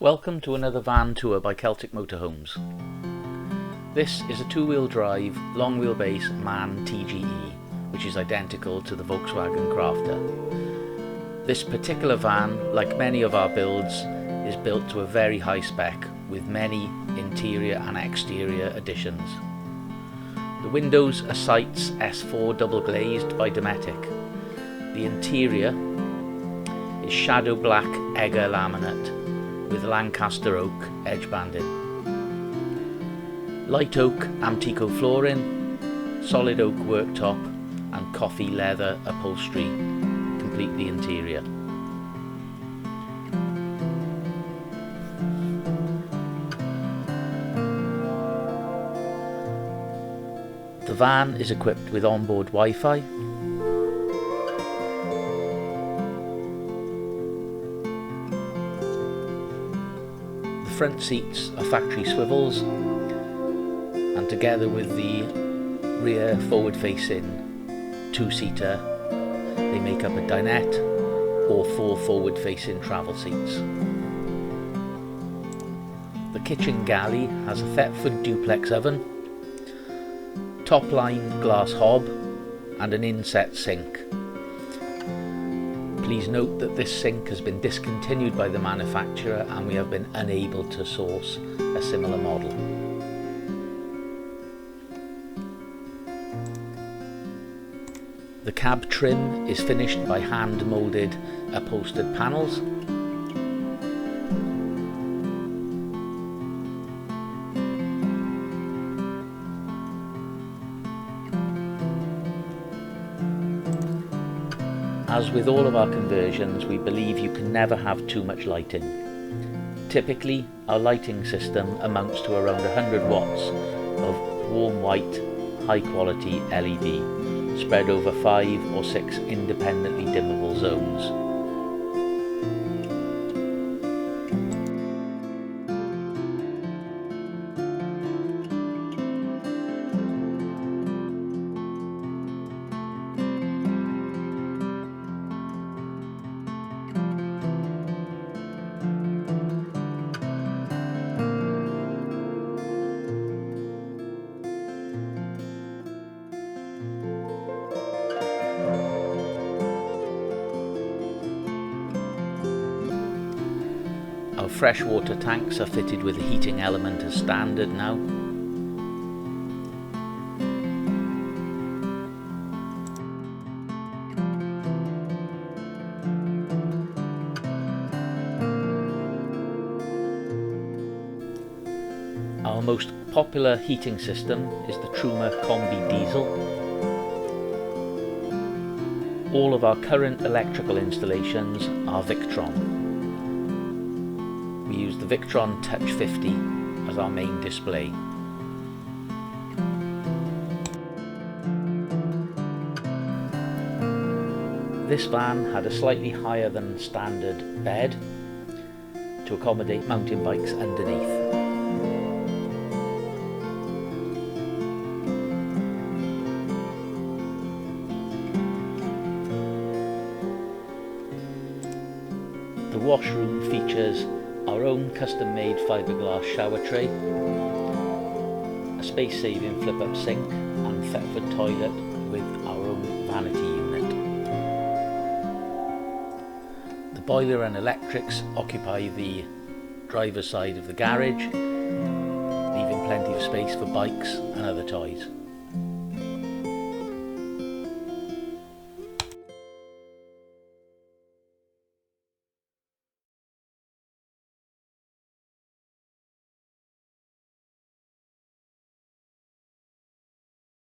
Welcome to another van tour by Celtic Motorhomes. This is a two-wheel drive, long wheelbase Man Tge, which is identical to the Volkswagen Crafter. This particular van, like many of our builds, is built to a very high spec with many interior and exterior additions. The windows are Sights S4 double glazed by Dometic. The interior is shadow black Egger laminate with Lancaster oak edge banding. Light oak Amtico flooring, solid oak worktop and coffee leather upholstery complete the interior. The van is equipped with onboard Wi-Fi, front seats are factory swivels, and together with the rear forward-facing two-seater they make up a dinette or four forward-facing travel seats. The kitchen galley has a Thetford duplex oven, top-line glass hob and an inset sink. Please note that this sink has been discontinued by the manufacturer and we have been unable to source a similar model. The cab trim is finished by hand moulded upholstered panels. As with all of our conversions, we believe you can never have too much lighting. Typically, our lighting system amounts to around 100 watts of warm white, high quality LED, spread over 5 or 6 independently dimmable zones. Our freshwater tanks are fitted with a heating element as standard now. Our most popular heating system is the Truma Combi Diesel. All of our current electrical installations are Victron. We use the Victron Touch 50 as our main display. This van had a slightly higher than standard bed to accommodate mountain bikes underneath. The washroom features our own custom-made fiberglass shower tray, a space-saving flip-up sink and Thetford toilet with our own vanity unit. The boiler and electrics occupy the driver's side of the garage, leaving plenty of space for bikes and other toys.